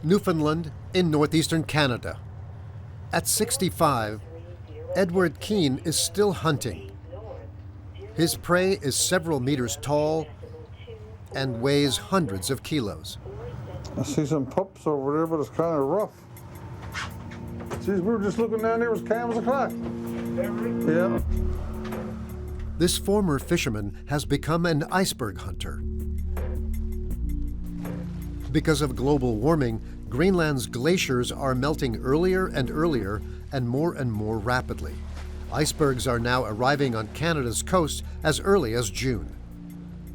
Newfoundland in northeastern Canada. At 65, Edward Keane is still hunting. His prey is several meters tall and weighs hundreds of kilos. I see some pups over there, but it's kind of rough. See, we were just looking down there, it was calm as a clock. Yeah. This former fisherman has become an iceberg hunter. Because of global warming, Greenland's glaciers are melting earlier and earlier and more rapidly. Icebergs are now arriving on Canada's coast as early as June.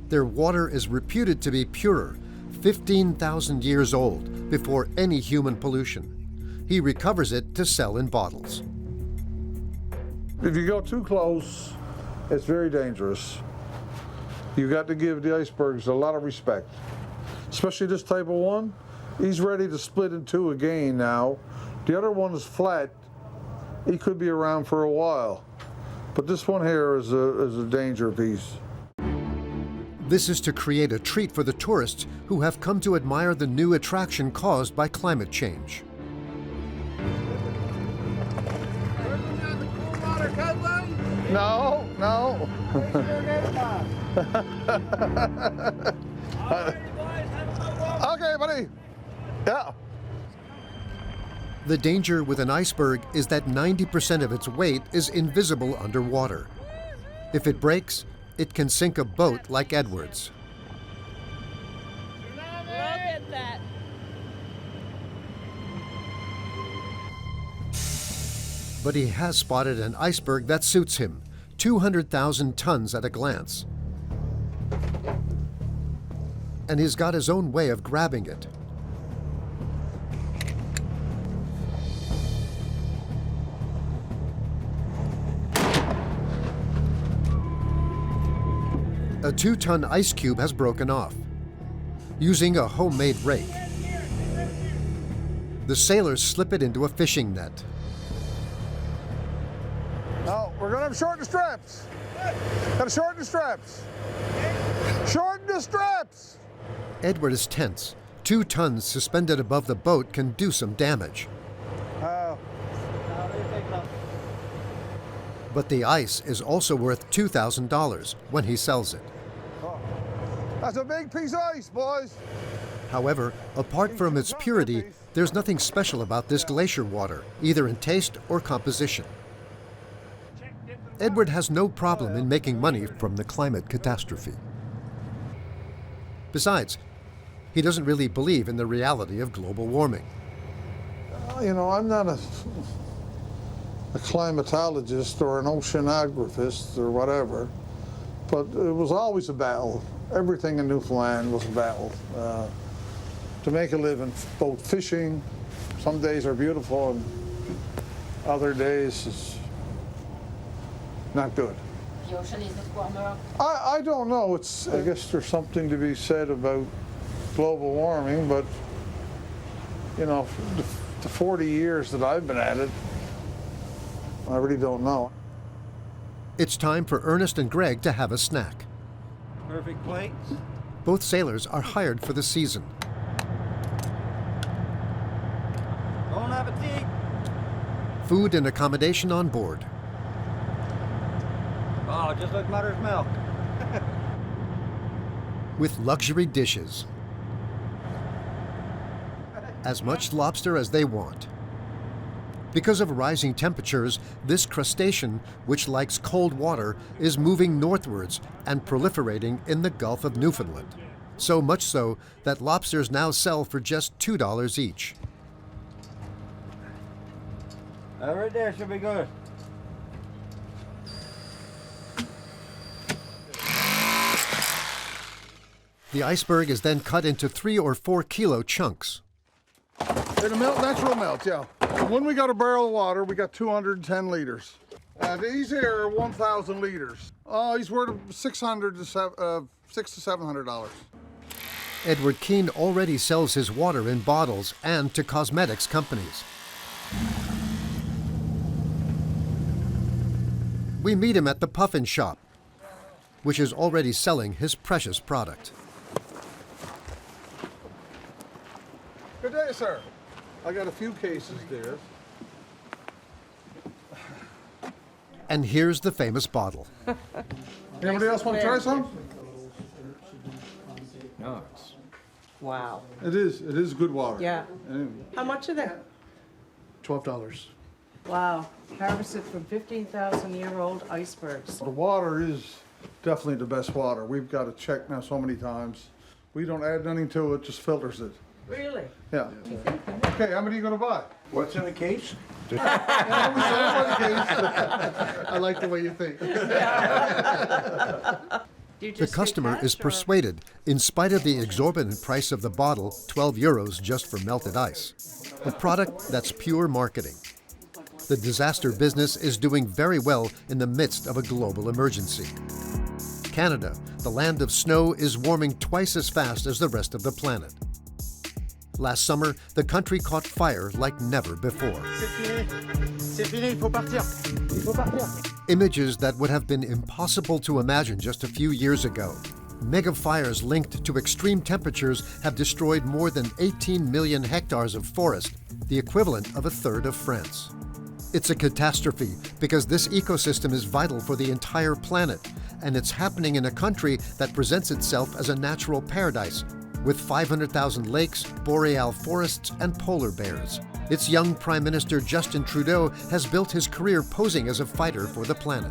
Their water is reputed to be purer, 15,000 years old, before any human pollution. He recovers it to sell in bottles. If you go too close, it's very dangerous. You've got to give the icebergs a lot of respect, especially this type of one. He's ready to split in two again now. The other one is flat. He could be around for a while, but this one here is a danger piece. This is to create a treat for the tourists who have come to admire the new attraction caused by climate change. No, no. Okay, buddy. Yeah. The danger with an iceberg is that 90% of its weight is invisible underwater. If it breaks, it can sink a boat like Edward's. Look at that. But he has spotted an iceberg that suits him, 200,000 tons at a glance. And he's got his own way of grabbing it. A 2-ton ice cube has broken off. Using a homemade rake, the sailors slip it into a fishing net. No, we're gonna have to shorten the straps. Gotta shorten the straps. Shorten the straps! Edward is tense. 2 tons suspended above the boat can do some damage. But the ice is also worth $2,000 when he sells it. That's a big piece of ice, boys. However, apart from its purity, there's nothing special about this glacier water, either in taste or composition. Edward has no problem in making money from the climate catastrophe. Besides, he doesn't really believe in the reality of global warming. You know, I'm not a climatologist or an oceanographist or whatever, but it was always a battle. Everything in Newfoundland was a battle. To make a living, boat fishing, some days are beautiful and other days is not good. The ocean is warmer. I don't know. I guess there's something to be said about global warming, but you know, the 40 years that I've been at it, I really don't know. It's time for Ernest and Greg to have a snack. Perfect plates. Both sailors are hired for the season. Bon appetit. Food and accommodation on board. Oh, just like mother's milk. With luxury dishes. As much lobster as they want. Because of rising temperatures, this crustacean, which likes cold water, is moving northwards and proliferating in the Gulf of Newfoundland. So much so that lobsters now sell for just $2 each. That right there should be good. The iceberg is then cut into 3 or 4 kilo chunks. It'll melt, natural melt, yeah. When we got a barrel of water, we got 210 liters. These here are 1,000 liters. He's worth $600 to $700. Edward Keane already sells his water in bottles and to cosmetics companies. We meet him at the Puffin shop, which is already selling his precious product. Good day, sir. I got a few cases there. And here's the famous bottle. Anybody else want to try some? No, it's Wow. It is good water. Yeah. Anyway. How much are they? $12. Wow. Harvested from 15,000-year-old icebergs. The water is definitely the best water. We've got to check now so many times. We don't add nothing to it, just filters it. Really? Yeah. Okay, how many are you going to buy? what's in a case? I like the way you think. The customer is persuaded, in spite of the exorbitant price of the bottle, 12 euros just for melted ice. A product that's pure marketing. The disaster business is doing very well in the midst of a global emergency. Canada, the land of snow, is warming twice as fast as the rest of the planet. Last summer, the country caught fire like never before. Images that would have been impossible to imagine just a few years ago. Mega fires linked to extreme temperatures have destroyed more than 18 million hectares of forest, the equivalent of a third of France. It's a catastrophe because this ecosystem is vital for the entire planet, and it's happening in a country that presents itself as a natural paradise, with 500,000 lakes, boreal forests, and polar bears. Its young Prime Minister Justin Trudeau has built his career posing as a fighter for the planet.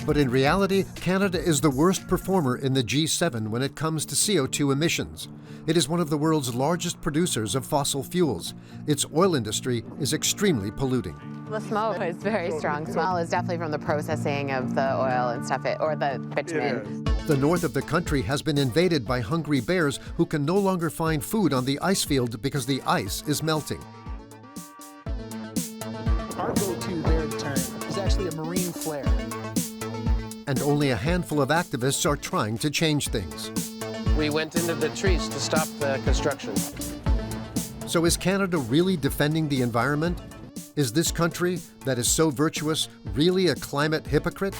But in reality, Canada is the worst performer in the G7 when it comes to CO2 emissions. It is one of the world's largest producers of fossil fuels. Its oil industry is extremely polluting. The smoke is very strong. Smell is definitely from the processing of the oil and stuff, or the bitumen. The north of the country has been invaded by hungry bears who can no longer find food on the ice field because the ice is melting. Our go-to bear deterrent is actually a marine flare. And only a handful of activists are trying to change things. We went into the trees to stop the construction. So is Canada really defending the environment? Is this country that is so virtuous really a climate hypocrite?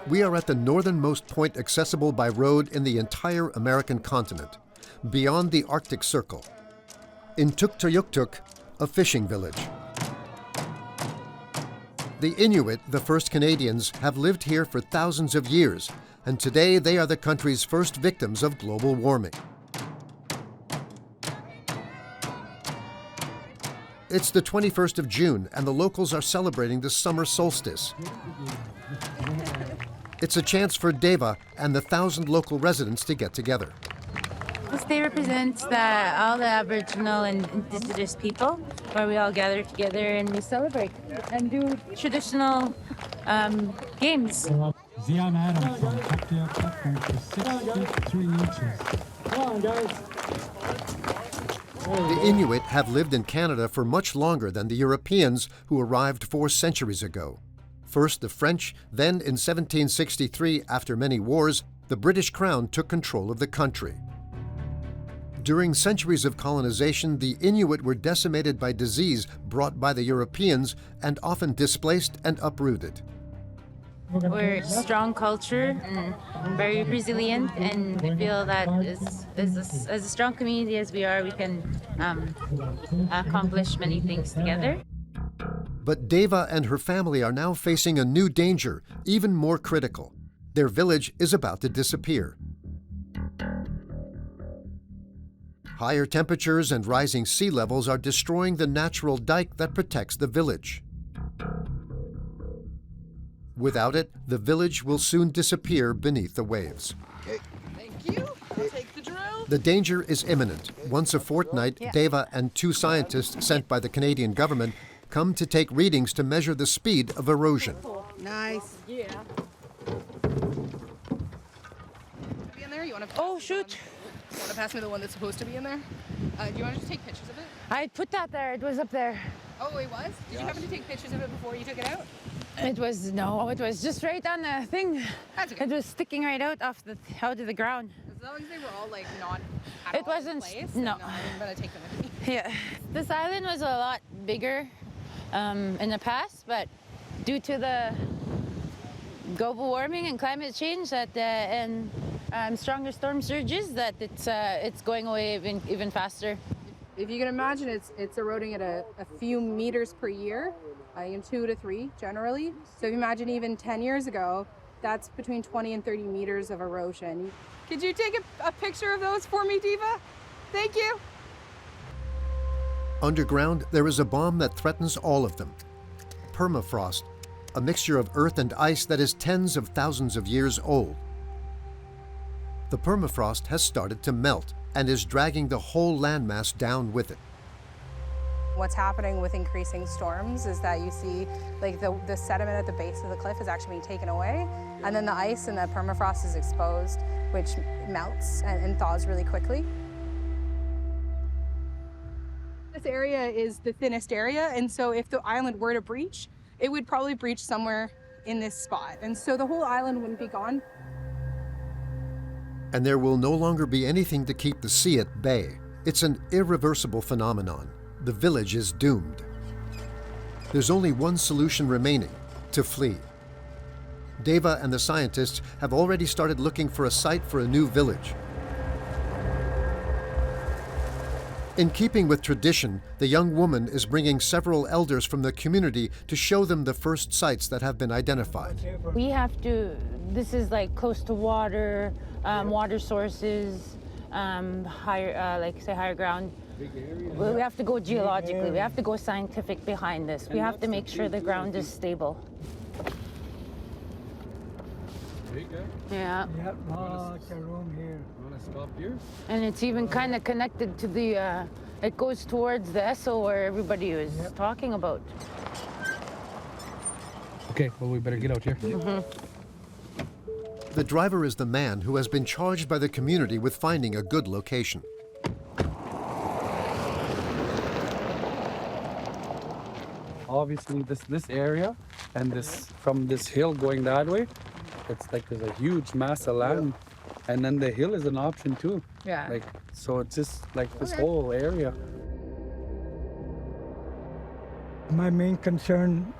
We are at the northernmost point accessible by road in the entire American continent, beyond the Arctic Circle, in Tuktoyaktuk, a fishing village. The Inuit, the first Canadians, have lived here for thousands of years, and today they are the country's first victims of global warming. It's the 21st of June, and the locals are celebrating the summer solstice. It's a chance for Deva and the 1,000 local residents to get together. This day represents all the Aboriginal and Indigenous people, where we all gather together and we celebrate and do traditional games. Zion Adam from Tuktoyaktuk for 6 feet 3 inches. Come on, guys. The Inuit have lived in Canada for much longer than the Europeans who arrived 4 centuries ago. First the French, then in 1763, after many wars, the British Crown took control of the country. During centuries of colonization, the Inuit were decimated by disease brought by the Europeans and often displaced and uprooted. We're a strong culture and very resilient, and we feel that as a strong community as we are, we can accomplish many things together. But Deva and her family are now facing a new danger, even more critical. Their village is about to disappear. Higher temperatures and rising sea levels are destroying the natural dike that protects the village. Without it, the village will soon disappear beneath the waves. Okay. Thank you. I'll take the drill. The danger is imminent. Once a fortnight, Deva and 2 scientists sent by the Canadian government come to take readings to measure the speed of erosion. Nice. Yeah. Be in there? You want to? Oh, shoot. You want to pass me the one that's supposed to be in there? Do you want to just take pictures of it? I put that there. It was up there. Oh, it was? Did you happen to take pictures of it before you took it out? It was just right on the thing. That's okay. It was sticking right out of the ground. As long as they were all like not at It all wasn't- in place, no. then, I'm gonna take them with me. Yeah. This island was a lot bigger in the past, but due to the global warming and climate change and stronger storm surges that it's going away even faster. If you can imagine, it's eroding at a few meters per year, 2 to 3 generally. So if you imagine even 10 years ago, that's between 20 and 30 meters of erosion. Could you take a picture of those for me, Diva? Thank you. Underground, there is a bomb that threatens all of them. Permafrost, a mixture of earth and ice that is tens of thousands of years old. The permafrost has started to melt and is dragging the whole landmass down with it. What's happening with increasing storms is that you see like the sediment at the base of the cliff is actually being taken away, and then the ice and the permafrost is exposed, which melts and thaws really quickly. This area is the thinnest area, and so if the island were to breach, it would probably breach somewhere in this spot, and so the whole island wouldn't be gone. And there will no longer be anything to keep the sea at bay. It's an irreversible phenomenon. The village is doomed. There's only one solution remaining: to flee. Deva and the scientists have already started looking for a site for a new village. In keeping with tradition, the young woman is bringing several elders from the community to show them the first sites that have been identified. We have to, this is like close to water, water sources, higher ground. We have to go geologically, we have to go scientific behind this. We have to make sure the ground is stable. Yeah. Yep, lots of room here. Want to stop here? And it's even kind of connected to the, it goes towards the Esso where everybody was talking about. Okay, well, we better get out here. The driver is the man who has been charged by the community with finding a good location. Obviously, this area and this from this hill going that way, it's like there's a huge mass of land, and then the hill is an option too. Yeah. Like so, it's just like this whole area. My main concern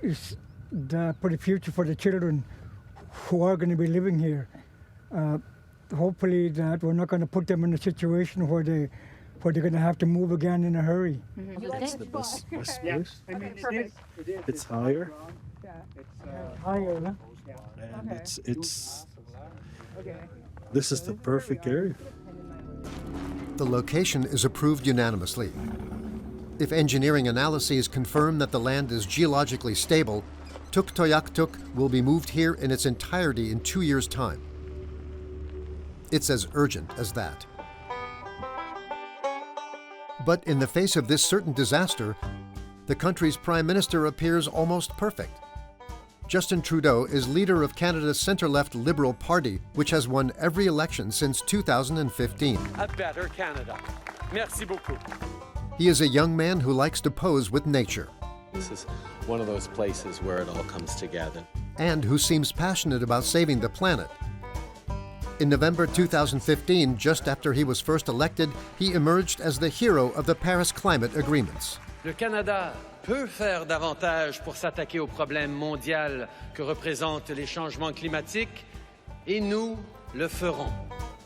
is for the future for the children who are going to be living here. Hopefully that we're not going to put them in a situation where they're going to have to move again in a hurry. This place. It's higher. Higher, huh? And it's this is the perfect area. The location is approved unanimously. If engineering analyses confirm that the land is geologically stable, Tuktoyaktuk will be moved here in its entirety in 2 years' time. It's as urgent as that. But in the face of this certain disaster, the country's Prime Minister appears almost perfect. Justin Trudeau is leader of Canada's centre-left Liberal Party, which has won every election since 2015. A better Canada. Merci beaucoup. He is a young man who likes to pose with nature. This is one of those places where it all comes together. And who seems passionate about saving the planet. In November 2015, just after he was first elected, he emerged as the hero of the Paris climate agreements. Le Canada peut faire davantage pour s'attaquer au problème mondial que représentent les changements climatiques, et nous le ferons.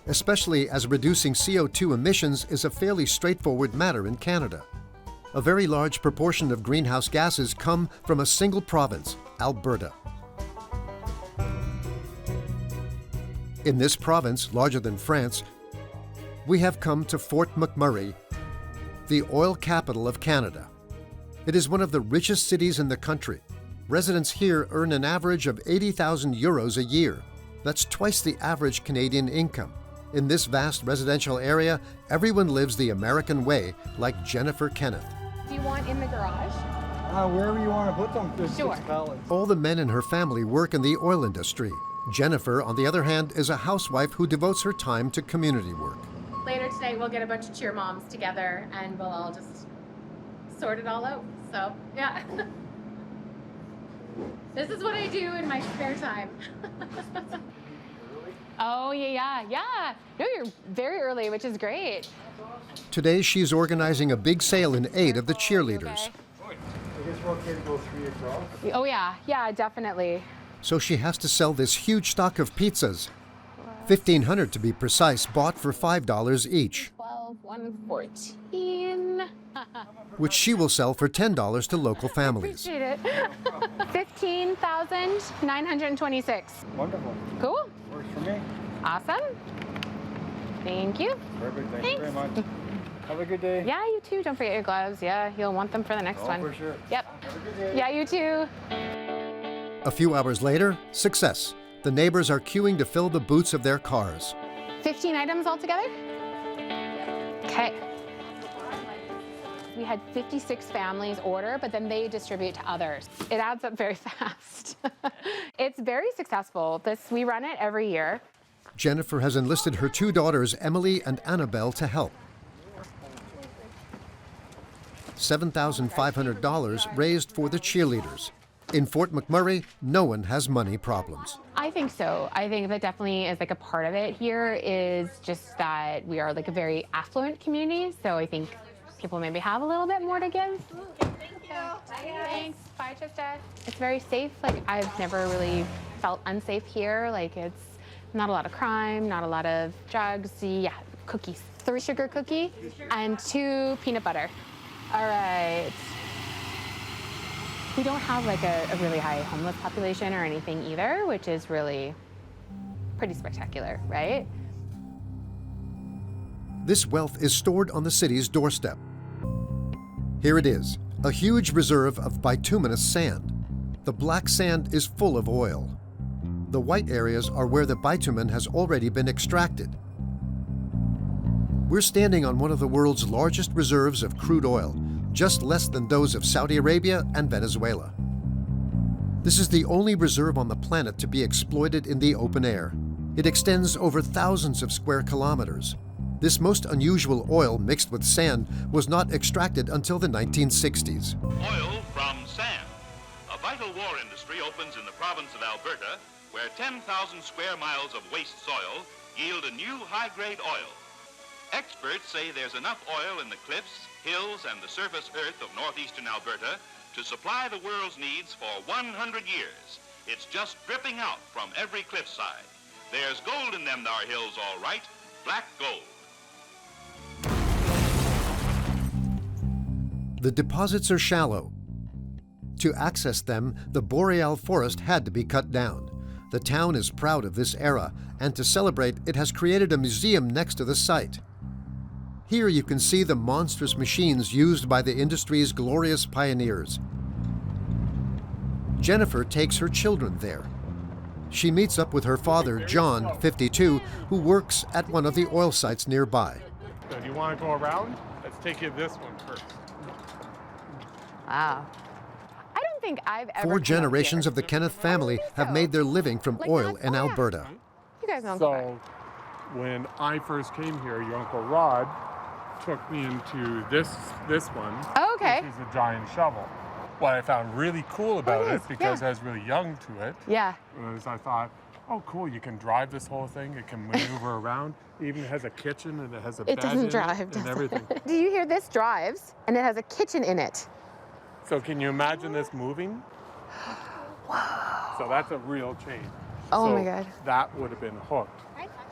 Especially as reducing CO2 emissions is a fairly straightforward matter in Canada. A very large proportion of greenhouse gases come from a single province, Alberta. In this province, larger than France, we have come to Fort McMurray, the oil capital of Canada. It is one of the richest cities in the country. Residents here earn an average of 80,000 euros a year. That's twice the average Canadian income. In this vast residential area, everyone lives the American way, like Jennifer Kenneth. Do you want in the garage? Wherever you want to put them. Sure. All the men in her family work in the oil industry. Jennifer, on the other hand, is a housewife who devotes her time to community work. Later today, we'll get a bunch of cheer moms together and we'll all just sort it all out. So, yeah. This is what I do in my spare time. Oh, yeah. No, you're very early, which is great. Today, she's organizing a big sale in aid of the cheerleaders. Oh, yeah, definitely. so she has to sell this huge stock of pizzas. 1,500 to be precise, bought for $5 each. 12, 114. Which she will sell for $10 to local families. Appreciate it. 15,926. Wonderful. Cool. Works for me. Awesome. Thank you. Perfect. Thank you very much. Have a good day. Yeah, you too. Don't forget your gloves. Yeah, you'll want them for the next one. For sure. Yep. Have a good day. Yeah, you too. A few hours later, success. The neighbors are queuing to fill the boots of their cars. 15 items altogether? Okay. We had 56 families order, but then they distribute to others. It adds up very fast. It's very successful. We run it every year. Jennifer has enlisted her 2 daughters, Emily and Annabelle, to help. $7,500 raised for the cheerleaders. In Fort McMurray, no one has money problems. I think so. I think that definitely is like a part of it here is just that we are like a very affluent community. So I think people maybe have a little bit more to give. Thank you. Thanks. Bye, Trista. It's very safe. Like I've never really felt unsafe here. Like it's not a lot of crime, not a lot of drugs. Yeah, cookies. 3 sugar cookie and 2 peanut butter. All right. We don't have like a really high homeless population or anything either, which is really pretty spectacular, right? This wealth is stored on the city's doorstep. Here it is, a huge reserve of bituminous sand. The black sand is full of oil. The white areas are where the bitumen has already been extracted. We're standing on one of the world's largest reserves of crude oil, just less than those of Saudi Arabia and Venezuela. This is the only reserve on the planet to be exploited in the open air. It extends over thousands of square kilometers. This most unusual oil mixed with sand was not extracted until the 1960s. Oil from sand. A vital war industry opens in the province of Alberta, where 10,000 square miles of waste soil yield a new high-grade oil. Experts say there's enough oil in the cliffs, hills, and the surface earth of northeastern Alberta to supply the world's needs for 100 years. It's just dripping out from every cliffside. There's gold in them thar hills, all right, black gold. The deposits are shallow. To access them, the boreal forest had to be cut down. The town is proud of this era, and to celebrate, it has created a museum next to the site. Here you can see the monstrous machines used by the industry's glorious pioneers. Jennifer takes her children there. She meets up with her father, John, 52, who works at one of the oil sites nearby. So do you want to go around? Let's take you this one first. Wow. I don't think I've ever 4 generations of the Kenneth family have made their living from oil in Alberta. You guys know. So when I first came here, your Uncle Rod took me into this one, okay. Which is a giant shovel. What I found really cool about it, because I was really young to it, was I thought, oh cool, you can drive this whole thing, it can maneuver around, it even has a kitchen and it has a bed doesn't drive, and everything. Do you hear this drives and it has a kitchen in it? So can you imagine this moving? Wow. So that's a real change. Oh so my God. That would have been hooked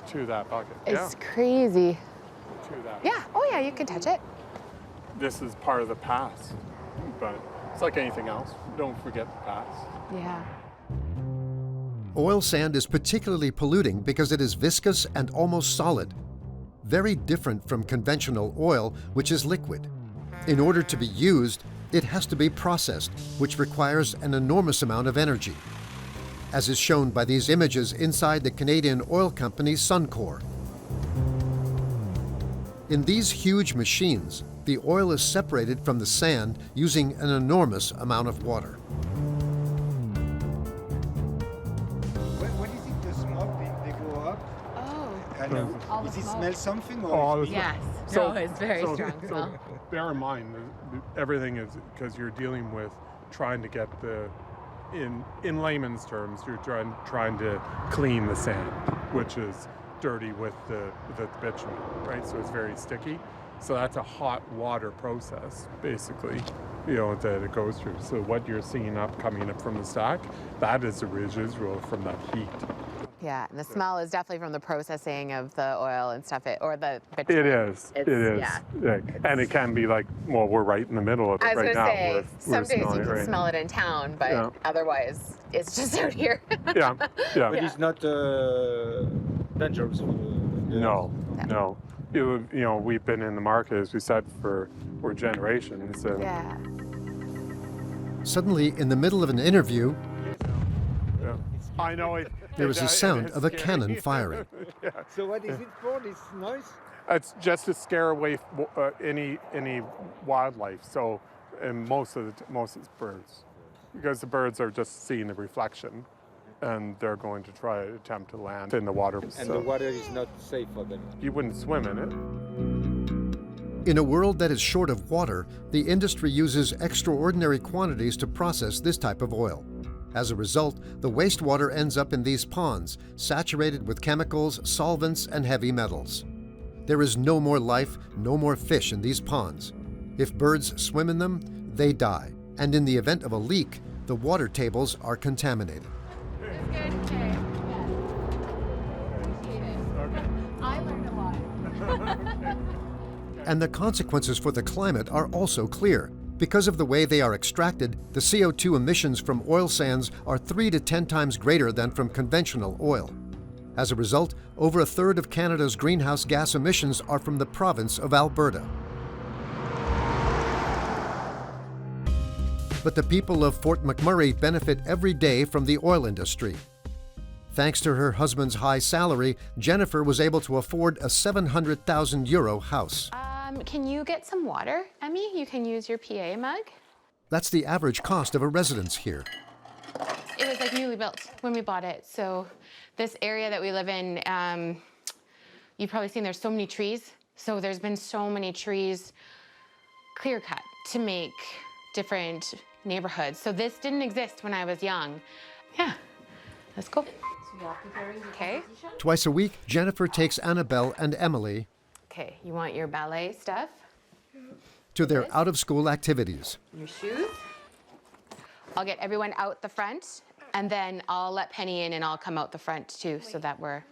to that bucket. It's crazy. To that. Yeah, oh yeah, you can touch it. This is part of the past, but it's like anything else. Don't forget the past. Yeah. Oil sand is particularly polluting because it is viscous and almost solid, very different from conventional oil, which is liquid. In order to be used, it has to be processed, which requires an enormous amount of energy, as is shown by these images inside the Canadian oil company Suncor. In these huge machines, the oil is separated from the sand using an enormous amount of water. What is it, the smoke, they go up? Oh. And does it smell something? Or Oh, yes. so, no, it's very strong smell. So bear in mind, everything is because you're dealing with trying to get in layman's terms, you're trying to clean the sand, which is dirty with the bitumen, right? So it's very sticky. So that's a hot water process, basically. that it goes through. So what you're seeing coming up from the stack, that is the residual from that heat. Yeah, and the smell is definitely from the processing of the oil and stuff, or the It bitumen. is. It is. Yeah. And it can be like, well, we're right in the middle of it I was right gonna now. say, some days you smelling can it smell it in town, but otherwise it's just out here. Yeah. But it's not dangerous for the No. We've been in the market, as we said, for generations. And Yeah. Suddenly, in the middle of an interview, I know there was a sound of a cannon firing. So what is it for, this noise? It's just to scare away any wildlife. So, and most of it's birds, because the birds are just seeing the reflection, and they're going to attempt to land in the water. And the water is not safe for them. You wouldn't swim in it. In a world that is short of water, the industry uses extraordinary quantities to process this type of oil. As a result, the wastewater ends up in these ponds, saturated with chemicals, solvents, and heavy metals. There is no more life, no more fish in these ponds. If birds swim in them, they die. And in the event of a leak, the water tables are contaminated. I learned a lot. And the consequences for the climate are also clear. Because of the way they are extracted, the CO2 emissions from oil sands are 3 to 10 times greater than from conventional oil. As a result, over a third of Canada's greenhouse gas emissions are from the province of Alberta. But the people of Fort McMurray benefit every day from the oil industry. Thanks to her husband's high salary, Jennifer was able to afford a €700,000 house. Can you get some water, Emmy? You can use your PA mug. That's the average cost of a residence here. It was like newly built when we bought it. So this area that we live in, you've probably seen there's so many trees. So there's been so many trees clear cut to make different neighborhoods. So this didn't exist when I was young. Yeah, let's go. Okay. Twice a week, Jennifer takes Annabelle and Emily Okay, you want your ballet stuff? to their out-of-school activities. Your shoes. I'll get everyone out the front, and then I'll let Penny in and I'll come out the front too, so that we're...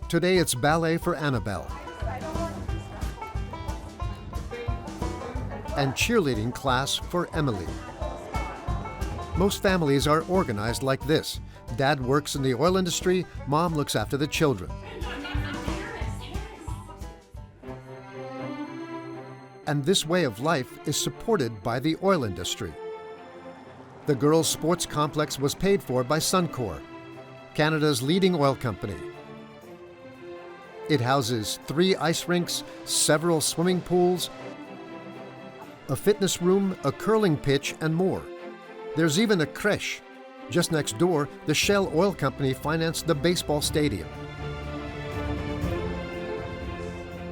Today it's ballet for Annabelle and cheerleading class for Emily. Most families are organized like this. Dad works in the oil industry, Mom looks after the children. And this way of life is supported by the oil industry. The girls' sports complex was paid for by Suncor, Canada's leading oil company. It houses 3 ice rinks, several swimming pools, a fitness room, a curling pitch, and more. There's even a creche. Just next door, the Shell Oil Company financed the baseball stadium.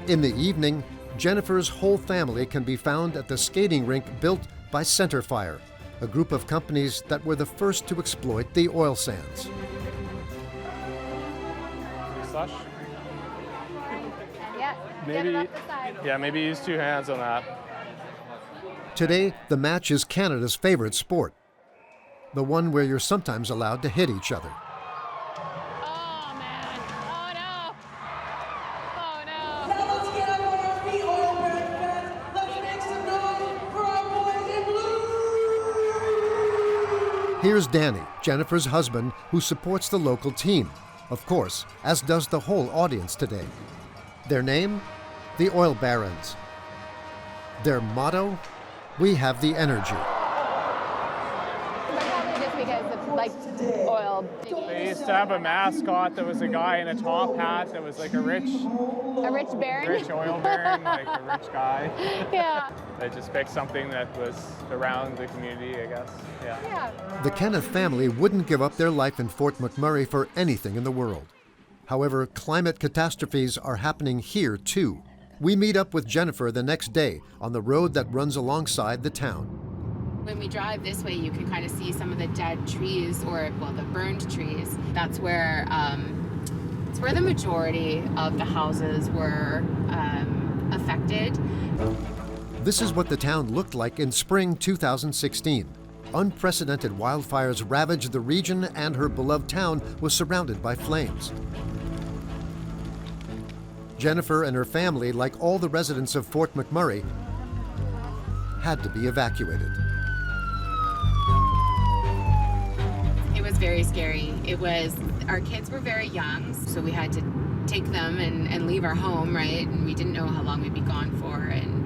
In the evening, Jennifer's whole family can be found at the skating rink built by Centerfire, a group of companies that were the first to exploit the oil sands. Slush? Yeah, Maybe use 2 hands on that. Today, the match is Canada's favorite sport, the one where you're sometimes allowed to hit each other. Oh, man. Oh, no. Oh, no. Now let's get up on our feet, oil brand fans. Let's make some noise for our boys in blue. Here's Danny, Jennifer's husband, who supports the local team, of course, as does the whole audience today. Their name? The Oil Barons. Their motto? We have the energy. Probably just because of, like, oil. They used to have a mascot that was a guy in a top hat that was like a rich baron? Rich oil baron, like a rich guy. Yeah. They just picked something that was around the community, I guess. Yeah. The Kenneth family wouldn't give up their life in Fort McMurray for anything in the world. However, climate catastrophes are happening here too. We meet up with Jennifer the next day on the road that runs alongside the town. When we drive this way, you can kind of see some of the dead trees, or, well, the burned trees. That's where the majority of the houses were affected. This is what the town looked like in spring 2016. Unprecedented wildfires ravaged the region, and her beloved town was surrounded by flames. Jennifer and her family, like all the residents of Fort McMurray, had to be evacuated. It was very scary. Our kids were very young, so we had to take them and leave our home, right? And we didn't know how long we'd be gone for. And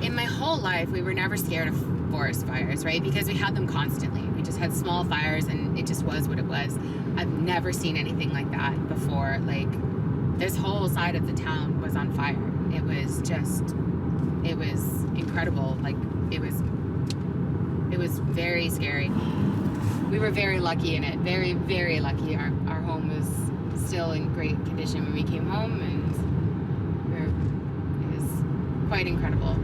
in my whole life, we were never scared of forest fires, right? Because we had them constantly. We just had small fires and it just was what it was. I've never seen anything like that before. Like, this whole side of the town was on fire. It was incredible. Like, it was very scary. We were very lucky in it, very, very lucky. Our home was still in great condition when we came home, and it was quite incredible.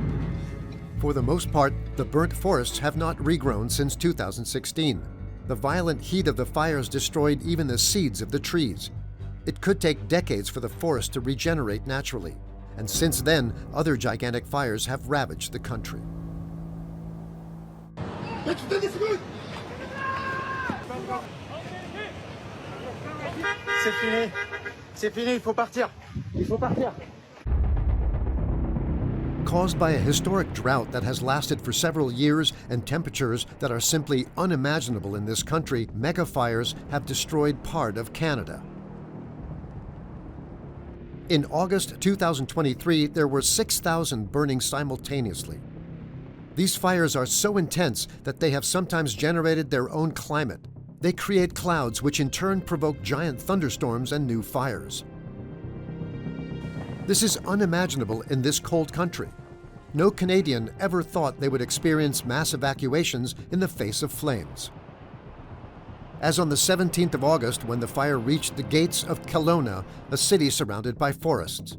For the most part, the burnt forests have not regrown since 2016. The violent heat of the fires destroyed even the seeds of the trees. It could take decades for the forest to regenerate naturally, and since then, other gigantic fires have ravaged the country. C'est fini. C'est fini, il faut partir. Il faut partir. Caused by a historic drought that has lasted for several years and temperatures that are simply unimaginable in this country, mega fires have destroyed part of Canada. In August 2023, there were 6,000 burning simultaneously. These fires are so intense that they have sometimes generated their own climate. They create clouds which in turn provoke giant thunderstorms and new fires. This is unimaginable in this cold country. No Canadian ever thought they would experience mass evacuations in the face of flames. As on the 17th of August, when the fire reached the gates of Kelowna, a city surrounded by forests.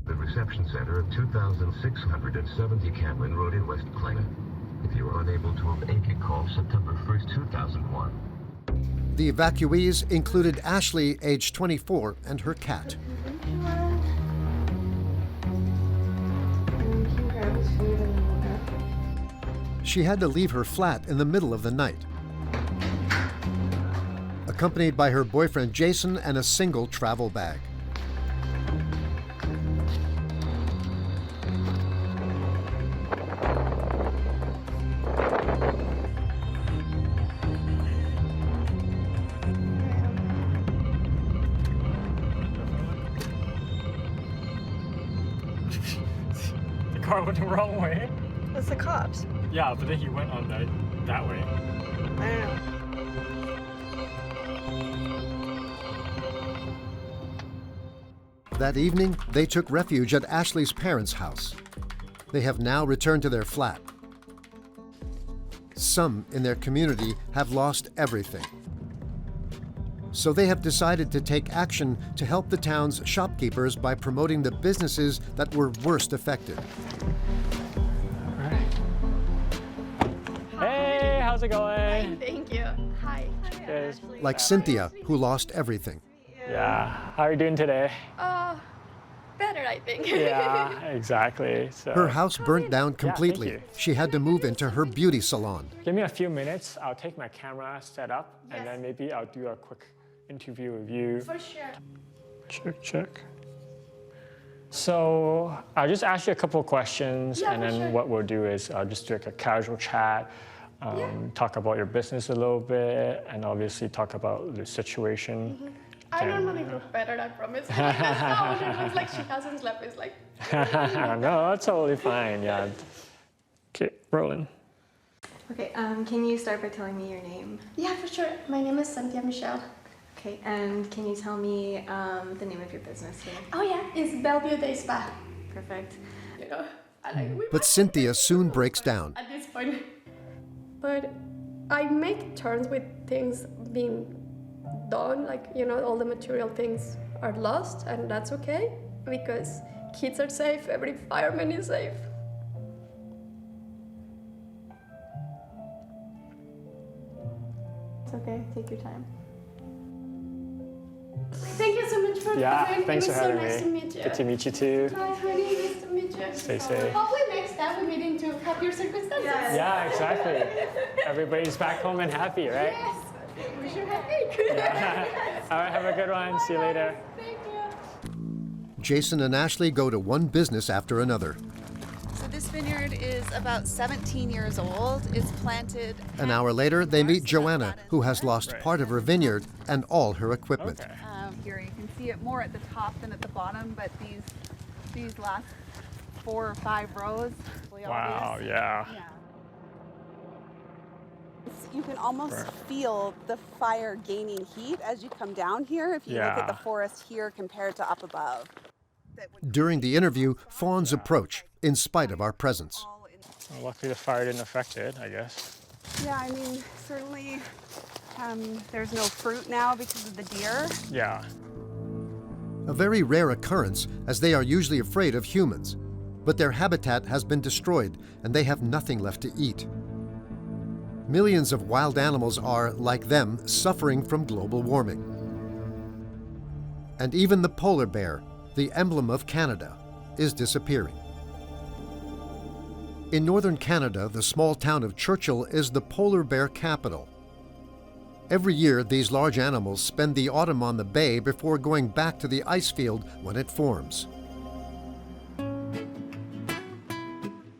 The reception center of 2670 Cameron Road in West Kelowna. If you are unable to make a call September 1st, 2001. The evacuees included Ashley, age 24, and her cat. She had to leave her flat in the middle of the night, accompanied by her boyfriend Jason and a single travel bag. The car went the wrong way. That's the cops. Yeah, but then he went on that way. I don't know. That evening, they took refuge at Ashley's parents' house. They have now returned to their flat. Some in their community have lost everything. So they have decided to take action to help the town's shopkeepers by promoting the businesses that were worst affected. Hey, how's it going? Thank you. Hi. Good. Like Cynthia, who lost everything. Yeah, how are you doing today? Better, I think. Yeah, exactly. So. Her house burnt down completely. Yeah, she had to move into her beauty salon. Give me a few minutes. I'll take my camera set up, and then maybe I'll do a quick interview with you. For sure. Check. So I'll just ask you a couple of questions, and then what we'll do is I'll just do like a casual chat, talk about your business a little bit, and obviously talk about the situation. I normally look better, I promise. No, it looks like she hasn't slept. It's like... No, that's totally fine, yeah. Okay, rolling. Okay, can you start by telling me your name? Yeah, for sure. My name is Cynthia Michelle. Okay, and can you tell me the name of your business here? Oh yeah, it's Bellevue Day Spa. Perfect. You know, But Cynthia soon breaks down. at this point. But I make terms with things being done, like, you know, all the material things are lost, and that's okay, because kids are safe, every fireman is safe. It's okay, take your time. Thank you so much for Yeah, coming. thanks It for was having so nice me. to meet you. Good to meet you too. Bye, honey. Nice to meet you. Stay safe. Hopefully next time we meet into happier circumstances. Yeah, exactly. Everybody's back home and happy, right? Yes. We should happy. Yeah. All right, have a good one. See you later. Thank you. Jason and Ashley go to one business after another. So this vineyard is about 17 years old. It's planted. An hour later, they meet Joanna, who has lost part of her vineyard and all her equipment. Here you can see it more at the top than at the bottom, but these last 4 or 5 rows. Really Wow, obvious. yeah. You can almost feel the fire gaining heat as you come down here if you look at the forest here compared to up above. During the interview, fawns approach, in spite of our presence. Well, luckily the fire didn't affect it, I guess. Yeah, I mean, certainly there's no fruit now because of the deer. Yeah. A very rare occurrence, as they are usually afraid of humans. But their habitat has been destroyed, and they have nothing left to eat. Millions of wild animals are, like them, suffering from global warming. And even the polar bear, the emblem of Canada, is disappearing. In northern Canada, the small town of Churchill is the polar bear capital. Every year, these large animals spend the autumn on the bay before going back to the ice field when it forms.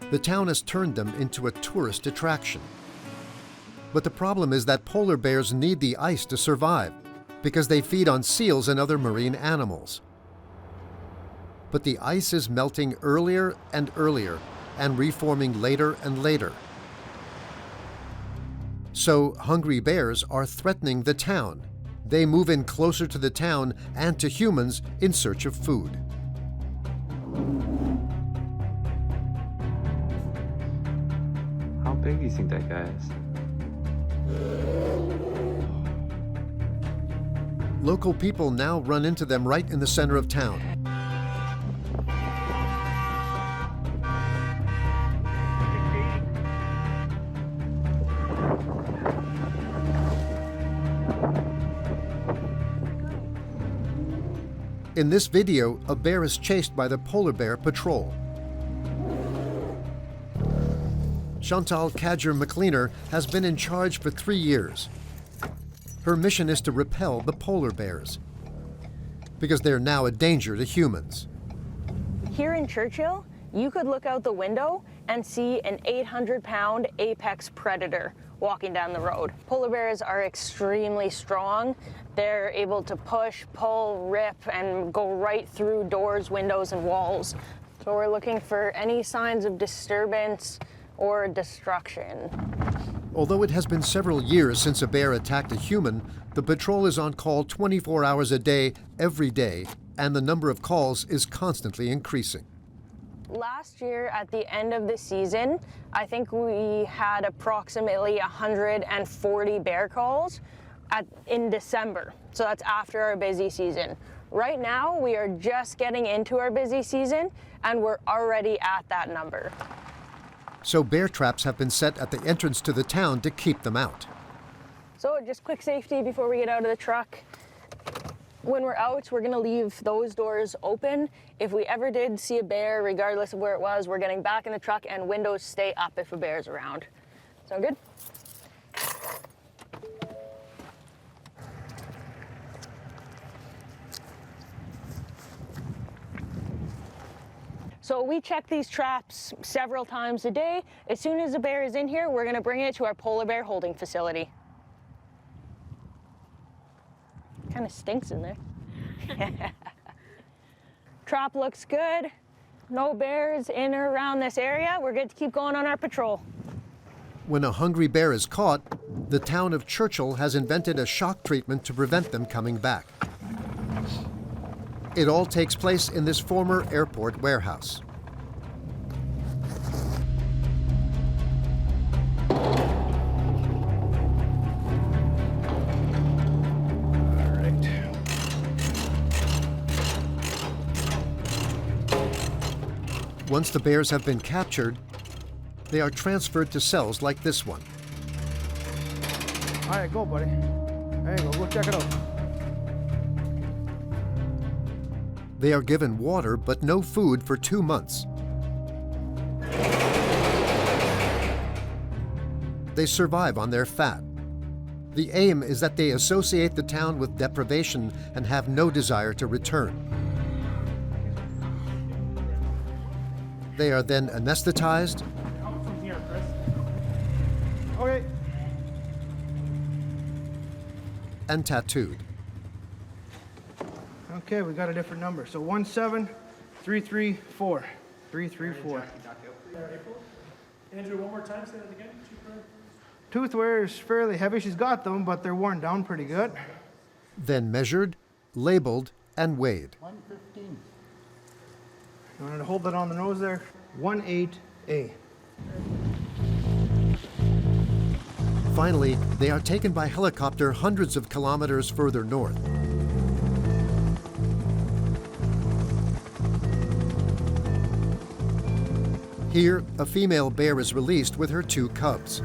The town has turned them into a tourist attraction. But the problem is that polar bears need the ice to survive, because they feed on seals and other marine animals. But the ice is melting earlier and earlier, and reforming later and later. So hungry bears are threatening the town. They move in closer to the town and to humans in search of food. How big do you think that guy is? Local people now run into them right in the center of town. In this video, a bear is chased by the Polar Bear Patrol. Chantal Cadger-McLeaner has been in charge for 3 years. Her mission is to repel the polar bears, because they're now a danger to humans. Here in Churchill, you could look out the window and see an 800-pound apex predator walking down the road. Polar bears are extremely strong. They're able to push, pull, rip, and go right through doors, windows, and walls. So we're looking for any signs of disturbance or destruction. Although it has been several years since a bear attacked a human, the patrol is on call 24 hours a day, every day, and the number of calls is constantly increasing. Last year, at the end of the season, I think we had approximately 140 bear calls in December. So that's after our busy season. Right now, we are just getting into our busy season, and we're already at that number. So bear traps have been set at the entrance to the town to keep them out. So just quick safety before we get out of the truck. When we're out, we're gonna leave those doors open. If we ever did see a bear, regardless of where it was, we're getting back in the truck and windows stay up if a bear's around. Sound good? So we check these traps several times a day. As soon as a bear is in here, we're gonna bring it to our polar bear holding facility. Kind of stinks in there. Trap looks good. No bears in or around this area. We're good to keep going on our patrol. When a hungry bear is caught, the town of Churchill has invented a shock treatment to prevent them coming back. It all takes place in this former airport warehouse. Once the bears have been captured, they are transferred to cells like this one. All right, go, buddy. There you go. Go check it out. They are given water but no food for 2 months. They survive on their fat. The aim is that they associate the town with deprivation and have no desire to return. They are then anesthetized and tattooed. Okay, we got a different number. So 17334. 334. Andrew, one more time, say that again. Tooth wear is fairly heavy. She's got them, but they're worn down pretty good. Then measured, labeled, and weighed. 115. You wanted to hold that on the nose there? 18A. Finally, they are taken by helicopter hundreds of kilometers further north. Here, a female bear is released with her 2 cubs.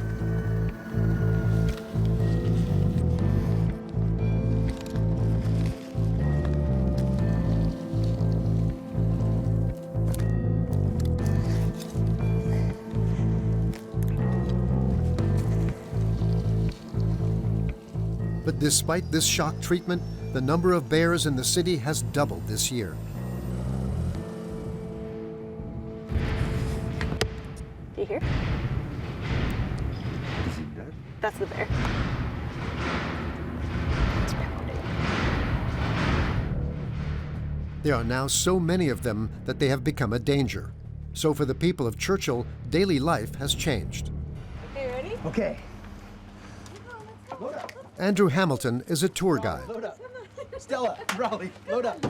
But despite this shock treatment, the number of bears in the city has doubled this year. Do you hear? Is he dead? That's the bear. It's pounding. There are now so many of them that they have become a danger. So for the people of Churchill, daily life has changed. Okay, ready? Okay. Andrew Hamilton is a tour guide, Load up. Stella, Raleigh, load up.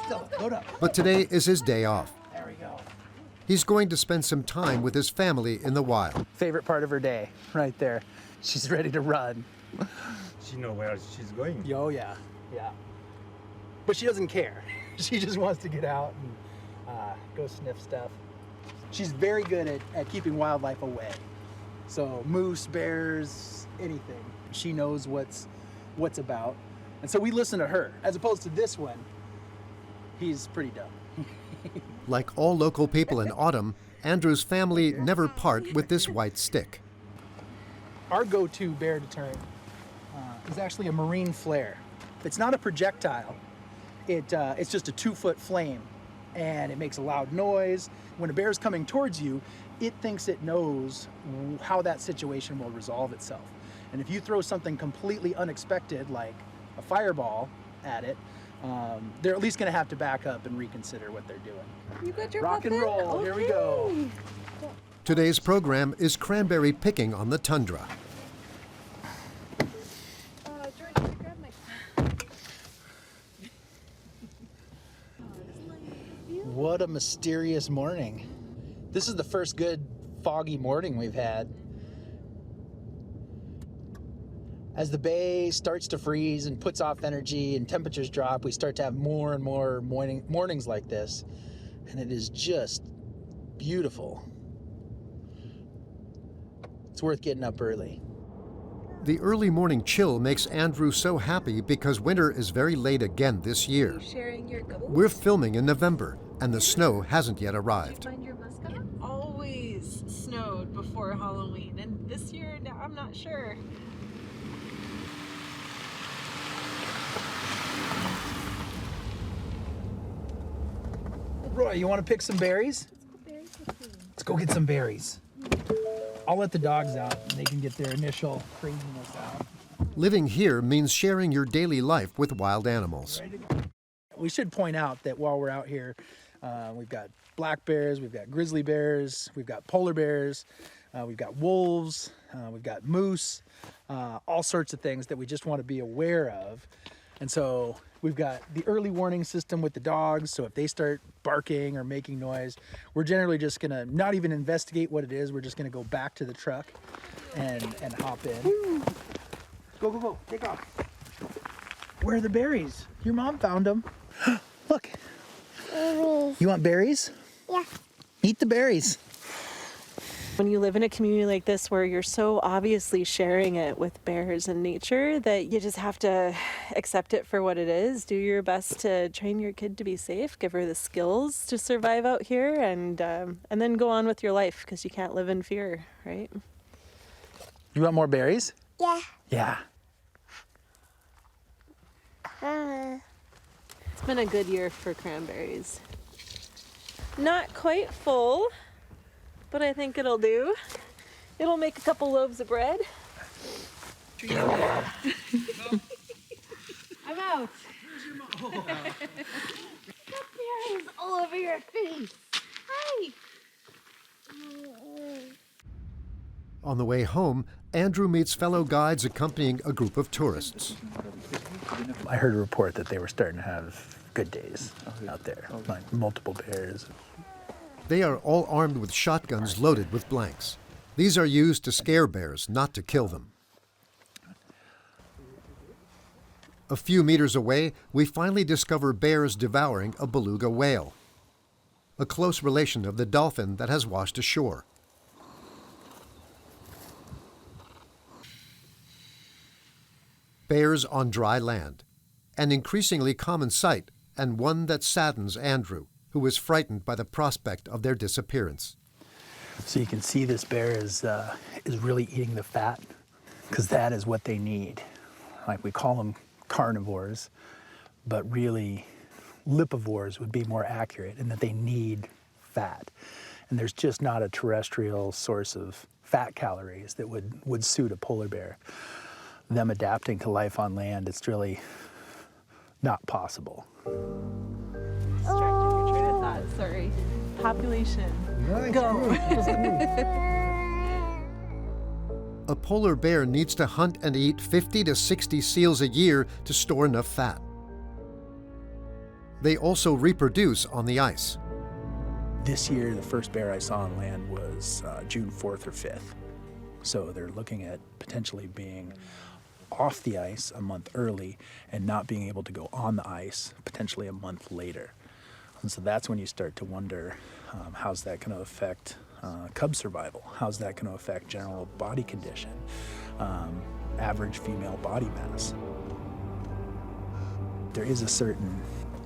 Stella, load up. but today is his day off. There we go. He's going to spend some time with his family in the wild. Favorite part of her day, right there. She's ready to run. She knows where she's going. Oh, yeah, yeah. But she doesn't care. She just wants to get out and go sniff stuff. She's very good at keeping wildlife away. So moose, bears, anything. She knows what's about. And so we listen to her, as opposed to this one. He's pretty dumb. Like all local people in autumn, Andrew's family never part with this white stick. Our go-to bear deterrent is actually a marine flare. It's not a projectile. It's just a 2-foot flame, and it makes a loud noise. When a bear's coming towards you, it thinks it knows how that situation will resolve itself. And if you throw something completely unexpected, like a fireball, at it, they're at least going to have to back up and reconsider what they're doing. You got your rock and muffin? roll. Here we go. Today's program is cranberry picking on the tundra. What a mysterious morning. This is the first good foggy morning we've had. As the bay starts to freeze and puts off energy and temperatures drop, we start to have more and more mornings like this. And it is just beautiful. It's worth getting up early. The early morning chill makes Andrew so happy because winter is very late again this year. We're filming in November, and the snow hasn't yet arrived. It always snowed before Halloween, and this year, I'm not sure. Roy, you want to pick some berries? Let's go get some berries. I'll let the dogs out and they can get their initial craziness out. Living here means sharing your daily life with wild animals. We should point out that while we're out here, we've got black bears, we've got grizzly bears, we've got polar bears, we've got wolves, we've got moose, all sorts of things that we just want to be aware of. And so we've got the early warning system with the dogs, so if they start barking or making noise, we're generally just gonna not even investigate what it is, we're just gonna go back to the truck and hop in. Go, go, go, take off. Where are the berries? Your mom found them. Look. Berries. You want berries? Yeah. Eat the berries. When you live in a community like this where you're so obviously sharing it with bears and nature that you just have to accept it for what it is, do your best to train your kid to be safe, give her the skills to survive out here, and then go on with your life because you can't live in fear, right? You want more berries? Yeah. Yeah. It's been a good year for cranberries. Not quite full, but I think it'll do. It'll make a couple loaves of bread. I'm out. Berries all over your face. Hi. On the way home, Andrew meets fellow guides accompanying a group of tourists. I heard a report that they were starting to have good days out there, like multiple bears. They are all armed with shotguns loaded with blanks. These are used to scare bears, not to kill them. A few meters away, we finally discover bears devouring a beluga whale, a close relation of the dolphin that has washed ashore. Bears on dry land, an increasingly common sight and one that saddens Andrew, who is frightened by the prospect of their disappearance. So you can see this bear is really eating the fat, because that is what they need. Like, we call them carnivores, but really lipivores would be more accurate in that they need fat. And there's just not a terrestrial source of fat calories that would suit a polar bear. Them adapting to life on land, it's really not possible. Distracted your train of thought, sorry. Population. Go. A polar bear needs to hunt and eat 50 to 60 seals a year to store enough fat. They also reproduce on the ice. This year, the first bear I saw on land was June 4th or 5th. So they're looking at potentially being off the ice a month early and not being able to go on the ice potentially a month later. And so that's when you start to wonder, how's that going to affect cub survival? How's that going to affect general body condition, average female body mass? There is a certain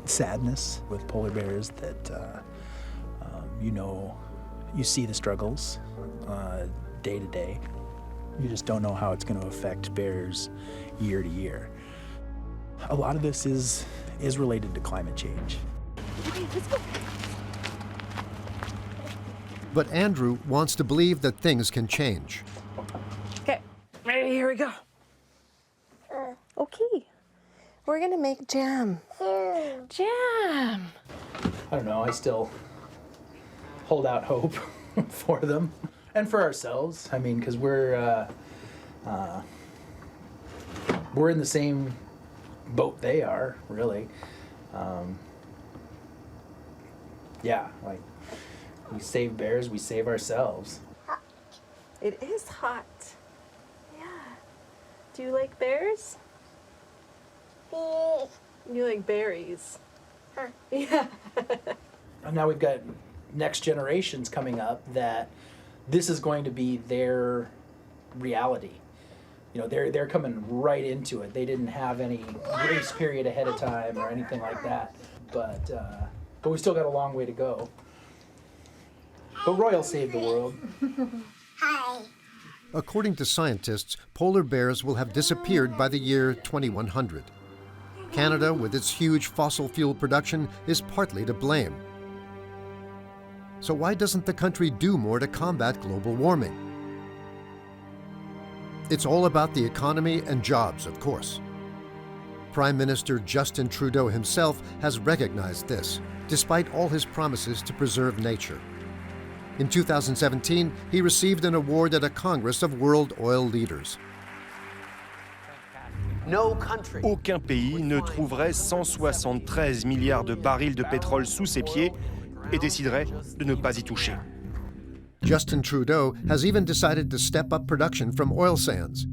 sadness with polar bears that, you see the struggles day to day. You just don't know how it's going to affect bears year to year. A lot of this is related to climate change. But Andrew wants to believe that things can change. Okay, ready, here we go. Okay, we're gonna make jam. Jam! I don't know, I still hold out hope for them and for ourselves. I mean, because we're in the same boat they are, really. Yeah, like, we save bears, we save ourselves. It is hot. Yeah. Do you like bears? You like berries? Yeah. And now we've got next generations coming up that this is going to be their reality. You know, they're coming right into it. They didn't have any grace period ahead of time or anything like that. But we still got a long way to go. But Royal saved the world. Hi. According to scientists, polar bears will have disappeared by the year 2100. Canada, with its huge fossil fuel production, is partly to blame. So why doesn't the country do more to combat global warming? It's all about the economy and jobs, of course. Prime Minister Justin Trudeau himself has recognized this, despite all his promises to preserve nature. In 2017, he received an award at a Congress of World Oil Leaders. Aucun pays ne trouverait 173 milliards de barils de pétrole sous ses pieds et déciderait de ne pas y toucher. Justin Trudeau has even decided to step up production from oil sands.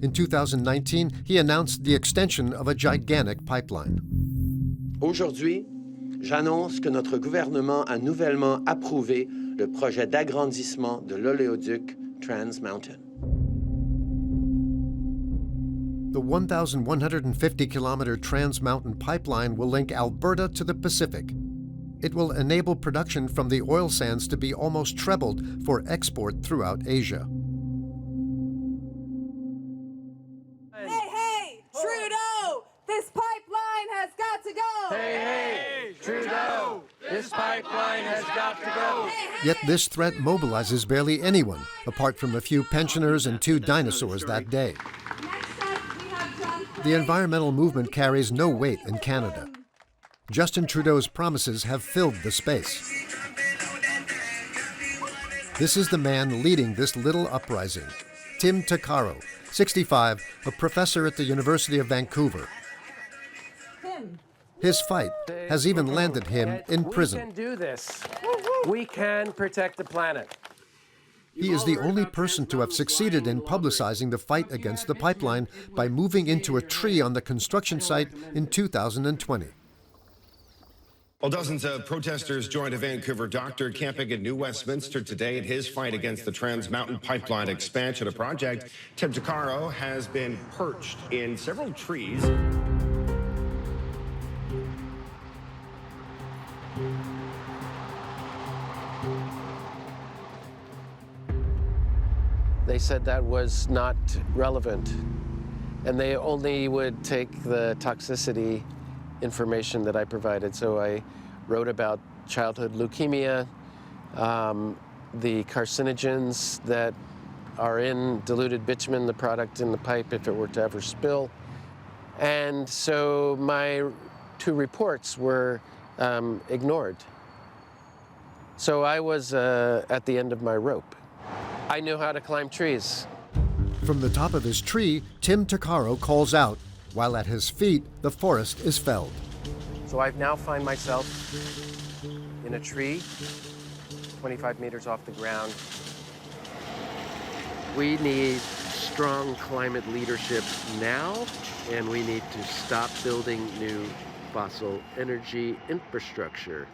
In 2019, he announced the extension of a gigantic pipeline. Aujourd'hui, j'annonce que notre gouvernement a nouvellement approuvé le projet d'agrandissement de l'oléoduc Trans Mountain. The 1,150-kilometer Trans Mountain pipeline will link Alberta to the Pacific. It will enable production from the oil sands to be almost trebled for export throughout Asia. Hey, Trudeau, this pipeline has got to go. Hey, Trudeau, this pipeline has got to go. Yet this threat mobilizes barely anyone, apart from a few pensioners and 2 dinosaurs that day. The environmental movement carries no weight in Canada. Justin Trudeau's promises have filled the space. This is the man leading this little uprising, Tim Tucktoyaktuk, 65, a professor at the University of Vancouver. His fight has even landed him in prison. We can do this. We can protect the planet. He is the only person to have succeeded in publicizing the fight against the pipeline by moving into a tree on the construction site in 2020. Well, dozens of protesters joined a Vancouver doctor camping in New Westminster today in his fight against the Trans Mountain Pipeline expansion, a project Tim Tucktoyaktuk has been perched in several trees. They said that was not relevant, and they only would take the toxicity information that I provided. So I wrote about childhood leukemia, the carcinogens that are in diluted bitumen, the product in the pipe if it were to ever spill. And so my 2 reports were ignored. So I was at the end of my rope. I knew how to climb trees. From the top of his tree, Tim Tucktoyaktuk calls out, while at his feet, the forest is felled. So I now find myself in a tree, 25 meters off the ground. We need strong climate leadership now, and we need to stop building new fossil energy infrastructure.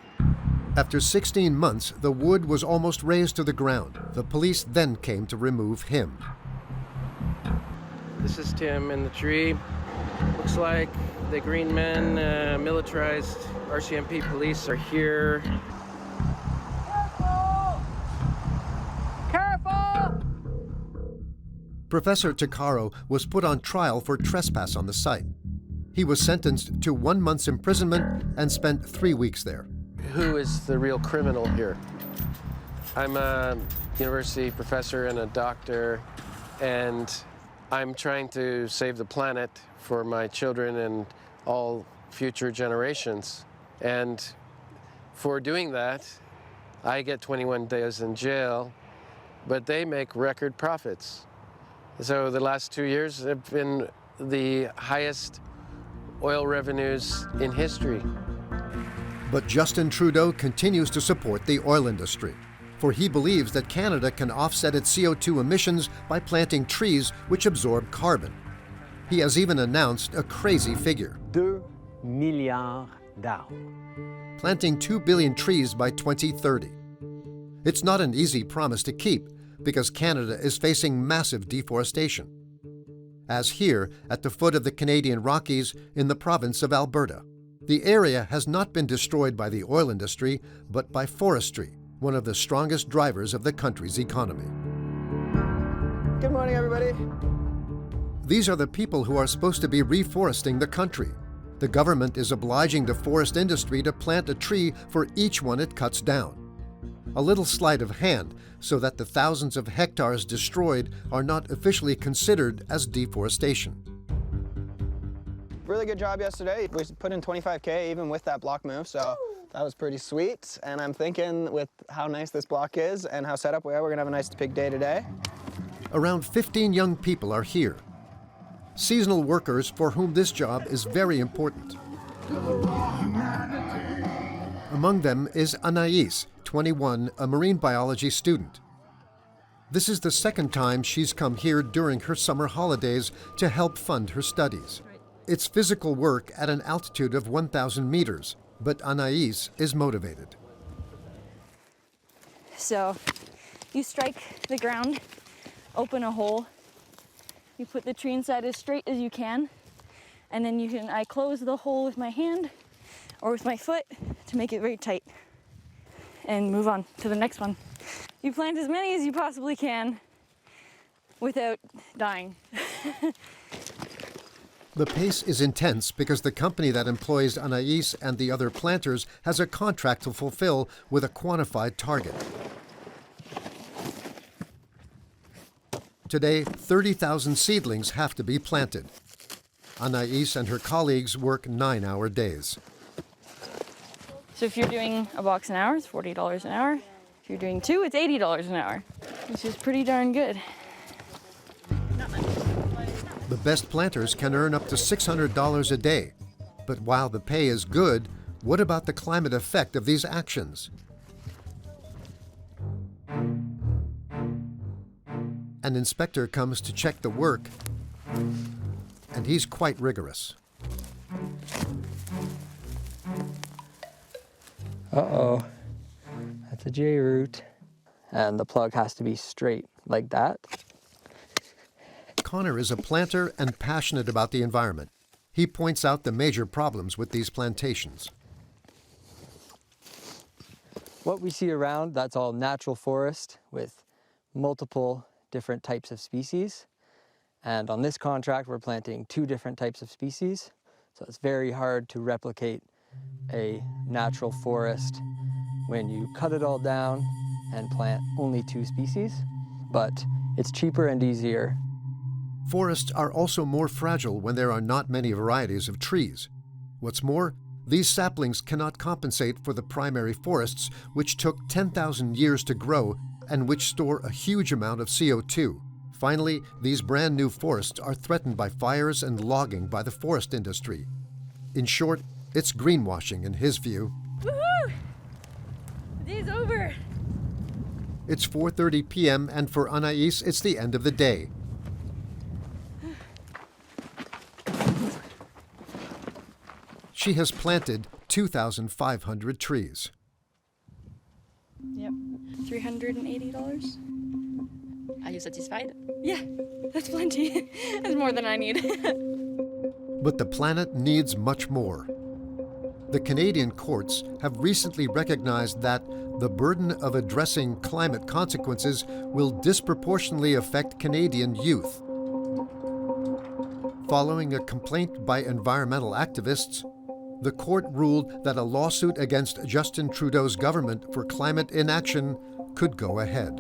After 16 months, the wood was almost razed to the ground. The police then came to remove him. This is Tim in the tree. Looks like the green men, militarized RCMP police are here. Careful! Professor Tucktoyaktuk was put on trial for trespass on the site. He was sentenced to 1 month's imprisonment and spent 3 weeks there. Who is the real criminal here? I'm a university professor and a doctor, and I'm trying to save the planet for my children and all future generations. And for doing that, I get 21 days in jail, but they make record profits. So the last 2 years have been the highest oil revenues in history. But Justin Trudeau continues to support the oil industry, for he believes that Canada can offset its CO2 emissions by planting trees which absorb carbon. He has even announced a crazy figure: 2 milliards d'arbres. Planting 2 billion trees by 2030. It's not an easy promise to keep, because Canada is facing massive deforestation, as here at the foot of the Canadian Rockies in the province of Alberta. The area has not been destroyed by the oil industry, but by forestry, one of the strongest drivers of the country's economy. Good morning, everybody. These are the people who are supposed to be reforesting the country. The government is obliging the forest industry to plant a tree for each one it cuts down. A little sleight of hand so that the thousands of hectares destroyed are not officially considered as deforestation. Really good job yesterday. We put in 25K even with that block move, so that was pretty sweet. And I'm thinking with how nice this block is and how set up we are, we're gonna have a nice big day today. Around 15 young people are here. Seasonal workers for whom this job is very important. Among them is Anais, 21, a marine biology student. This is the second time she's come here during her summer holidays to help fund her studies. It's physical work at an altitude of 1,000 meters, but Anais is motivated. So you strike the ground, open a hole, you put the tree inside as straight as you can, and then I close the hole with my hand or with my foot to make it very tight and move on to the next one. You plant as many as you possibly can without dying. The pace is intense because the company that employs Anais and the other planters has a contract to fulfill with a quantified target. Today, 30,000 seedlings have to be planted. Anais and her colleagues work 9-hour days. So if you're doing a box an hour, it's $40 an hour. If you're doing 2, it's $80 an hour, which is pretty darn good. The best planters can earn up to $600 a day. But while the pay is good, what about the climate effect of these actions? An inspector comes to check the work, and he's quite rigorous. Uh-oh, that's a J root. And the plug has to be straight, like that. Connor is a planter and passionate about the environment. He points out the major problems with these plantations. What we see around, that's all natural forest with multiple different types of species. And on this contract, we're planting 2 different types of species. So it's very hard to replicate a natural forest when you cut it all down and plant only 2 species. But it's cheaper and easier. Forests are also more fragile when there are not many varieties of trees. What's more, these saplings cannot compensate for the primary forests, which took 10,000 years to grow and which store a huge amount of CO2. Finally, these brand new forests are threatened by fires and logging by the forest industry. In short, it's greenwashing in his view. Woohoo! The day's over. It's 4:30 p.m. and for Anais, it's the end of the day. She has planted 2,500 trees. Yep, $380. Are you satisfied? Yeah, that's plenty. That's more than I need. But the planet needs much more. The Canadian courts have recently recognized that the burden of addressing climate consequences will disproportionately affect Canadian youth. Following a complaint by environmental activists, the court ruled that a lawsuit against Justin Trudeau's government for climate inaction could go ahead.